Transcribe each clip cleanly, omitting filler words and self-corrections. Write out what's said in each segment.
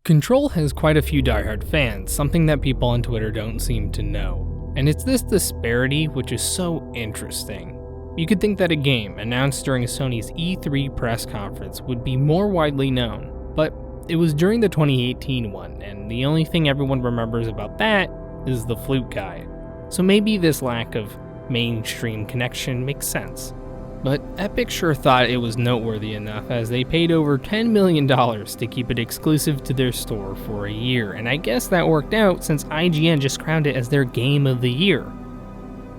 Control has quite a few diehard fans, something that people on Twitter don't seem to know. And it's this disparity which is so interesting. You could think that a game announced during Sony's E3 press conference would be more widely known, but it was during the 2018 one, and the only thing everyone remembers about that is the flute guy. So maybe this lack of mainstream connection makes sense. But Epic sure thought it was noteworthy enough, as they paid over $10 million to keep it exclusive to their store for a year, and I guess that worked out since IGN just crowned it as their Game of the Year.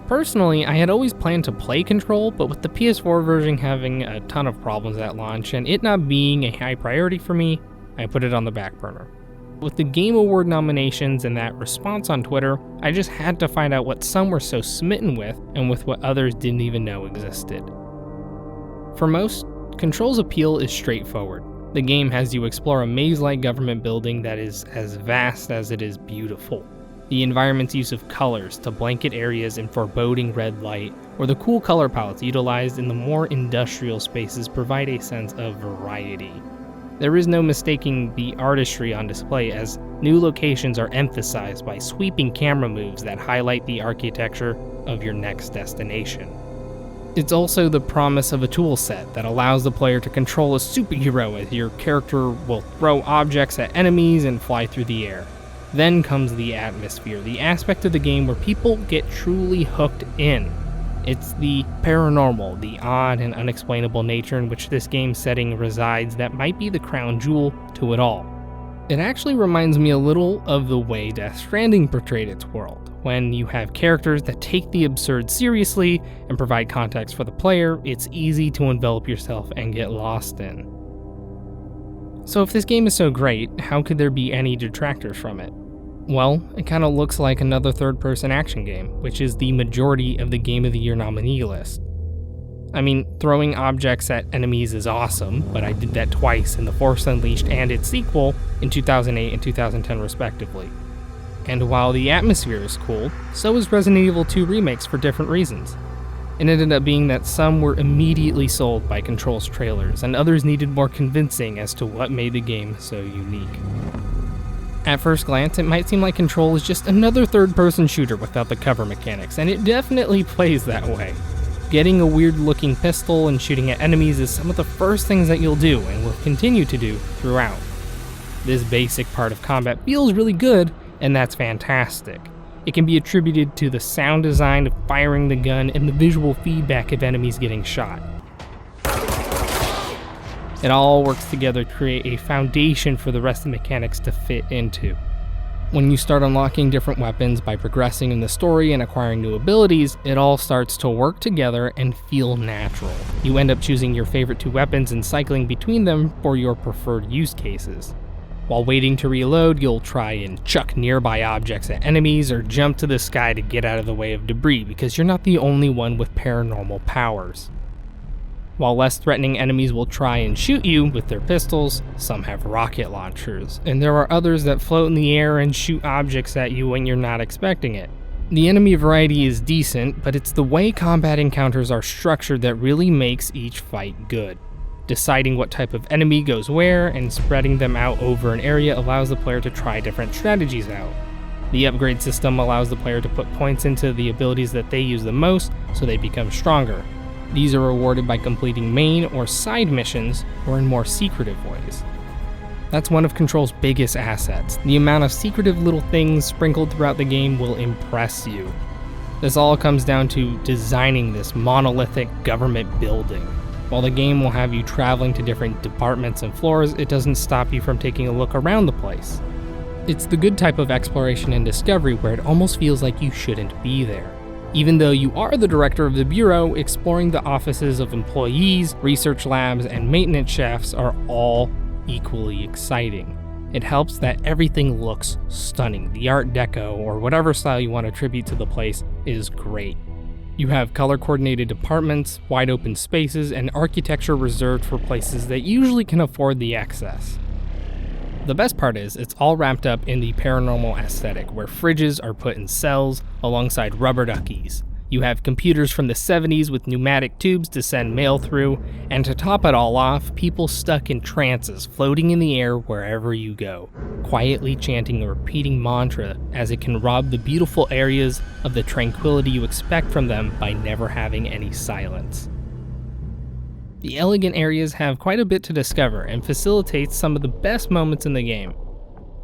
Personally, I had always planned to play Control, but with the PS4 version having a ton of problems at launch and it not being a high priority for me, I put it on the back burner. With the Game Award nominations and that response on Twitter, I just had to find out what some were so smitten with and with what others didn't even know existed. For most, Control's appeal is straightforward. The game has you explore a maze-like government building that is as vast as it is beautiful. The environment's use of colors to blanket areas in foreboding red light, or the cool color palettes utilized in the more industrial spaces provide a sense of variety. There is no mistaking the artistry on display, as new locations are emphasized by sweeping camera moves that highlight the architecture of your next destination. It's also the promise of a tool set that allows the player to control a superhero, as your character will throw objects at enemies and fly through the air. Then comes the atmosphere, the aspect of the game where people get truly hooked in. It's the paranormal, the odd and unexplainable nature in which this game setting resides that might be the crown jewel to it all. It actually reminds me a little of the way Death Stranding portrayed its world. When you have characters that take the absurd seriously and provide context for the player, it's easy to envelop yourself and get lost in. So if this game is so great, how could there be any detractors from it? Well, it kinda looks like another third-person action game, which is the majority of the Game of the Year nominee list. I mean, throwing objects at enemies is awesome, but I did that twice in The Force Unleashed and its sequel in 2008 and 2010 respectively. And while the atmosphere is cool, so is Resident Evil 2 remakes for different reasons. It ended up being that some were immediately sold by Control's trailers, and others needed more convincing as to what made the game so unique. At first glance, it might seem like Control is just another third-person shooter without the cover mechanics, and it definitely plays that way. Getting a weird-looking pistol and shooting at enemies is some of the first things that you'll do, and will continue to do throughout. This basic part of combat feels really good, and that's fantastic. It can be attributed to the sound design of firing the gun and the visual feedback of enemies getting shot. It all works together to create a foundation for the rest of the mechanics to fit into. When you start unlocking different weapons by progressing in the story and acquiring new abilities, it all starts to work together and feel natural. You end up choosing your favorite two weapons and cycling between them for your preferred use cases. While waiting to reload, you'll try and chuck nearby objects at enemies or jump to the sky to get out of the way of debris, because you're not the only one with paranormal powers. While less threatening enemies will try and shoot you with their pistols, some have rocket launchers, and there are others that float in the air and shoot objects at you when you're not expecting it. The enemy variety is decent, but it's the way combat encounters are structured that really makes each fight good. Deciding what type of enemy goes where and spreading them out over an area allows the player to try different strategies out. The upgrade system allows the player to put points into the abilities that they use the most so they become stronger. These are rewarded by completing main or side missions or in more secretive ways. That's one of Control's biggest assets. The amount of secretive little things sprinkled throughout the game will impress you. This all comes down to designing this monolithic government building. While the game will have you traveling to different departments and floors, it doesn't stop you from taking a look around the place. It's the good type of exploration and discovery where it almost feels like you shouldn't be there. Even though you are the director of the bureau, exploring the offices of employees, research labs, and maintenance shafts are all equally exciting. It helps that everything looks stunning. The Art Deco, or whatever style you want to attribute to the place, is great. You have color-coordinated departments, wide open spaces, and architecture reserved for places that usually can afford the access. The best part is, it's all wrapped up in the paranormal aesthetic, where fridges are put in cells alongside rubber duckies. You have computers from the 70s with pneumatic tubes to send mail through, and to top it all off, people stuck in trances floating in the air wherever you go, quietly chanting a repeating mantra as it can rob the beautiful areas of the tranquility you expect from them by never having any silence. The elegant areas have quite a bit to discover and facilitates some of the best moments in the game.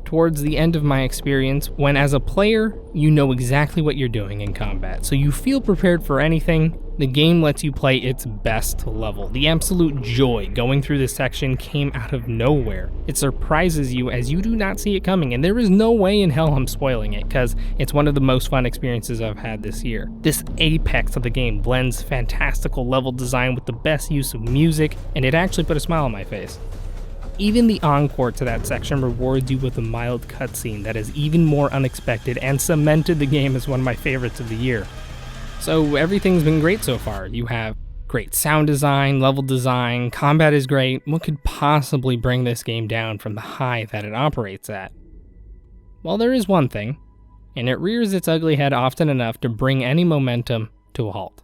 Towards the end of my experience, when as a player, you know exactly what you're doing in combat, so you feel prepared for anything, the game lets you play its best level. The absolute joy going through this section came out of nowhere. It surprises you as you do not see it coming, and there is no way in hell I'm spoiling it, because it's one of the most fun experiences I've had this year. This apex of the game blends fantastical level design with the best use of music, and it actually put a smile on my face. Even the encore to that section rewards you with a mild cutscene that is even more unexpected and cemented the game as one of my favorites of the year. So everything's been great so far. You have great sound design, level design, combat is great. What could possibly bring this game down from the high that it operates at? Well, there is one thing, and it rears its ugly head often enough to bring any momentum to a halt.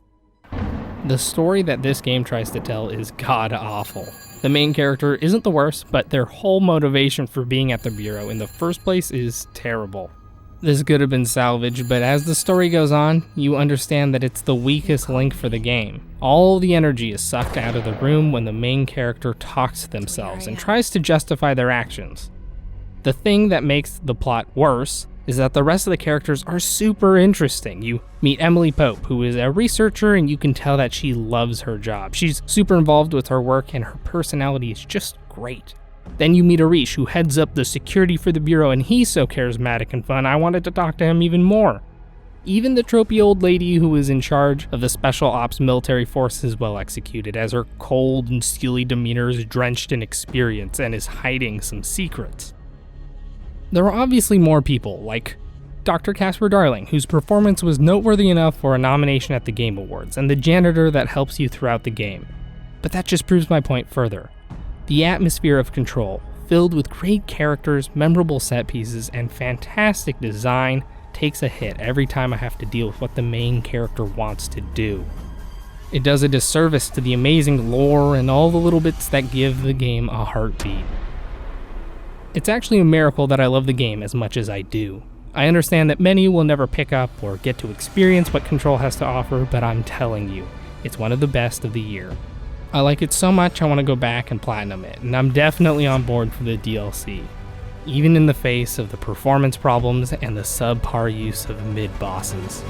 The story that this game tries to tell is god-awful. The main character isn't the worst, but their whole motivation for being at the Bureau in the first place is terrible. This could have been salvaged, but as the story goes on, you understand that it's the weakest link for the game. All the energy is sucked out of the room when the main character talks to themselves and tries to justify their actions. The thing that makes the plot worse is that the rest of the characters are super interesting. You meet Emily Pope, who is a researcher, and you can tell that she loves her job. She's super involved with her work, and her personality is just great. Then you meet Arish, who heads up the security for the Bureau, and he's so charismatic and fun, I wanted to talk to him even more. Even the tropey old lady who is in charge of the Special Ops military force is well executed, as her cold and steely demeanor is drenched in experience and is hiding some secrets. There are obviously more people, like Dr. Casper Darling, whose performance was noteworthy enough for a nomination at the Game Awards, and the janitor that helps you throughout the game. But that just proves my point further. The atmosphere of Control, filled with great characters, memorable set pieces, and fantastic design, takes a hit every time I have to deal with what the main character wants to do. It does a disservice to the amazing lore and all the little bits that give the game a heartbeat. It's actually a miracle that I love the game as much as I do. I understand that many will never pick up or get to experience what Control has to offer, but I'm telling you, it's one of the best of the year. I like it so much I want to go back and platinum it, and I'm definitely on board for the DLC, even in the face of the performance problems and the subpar use of mid-bosses.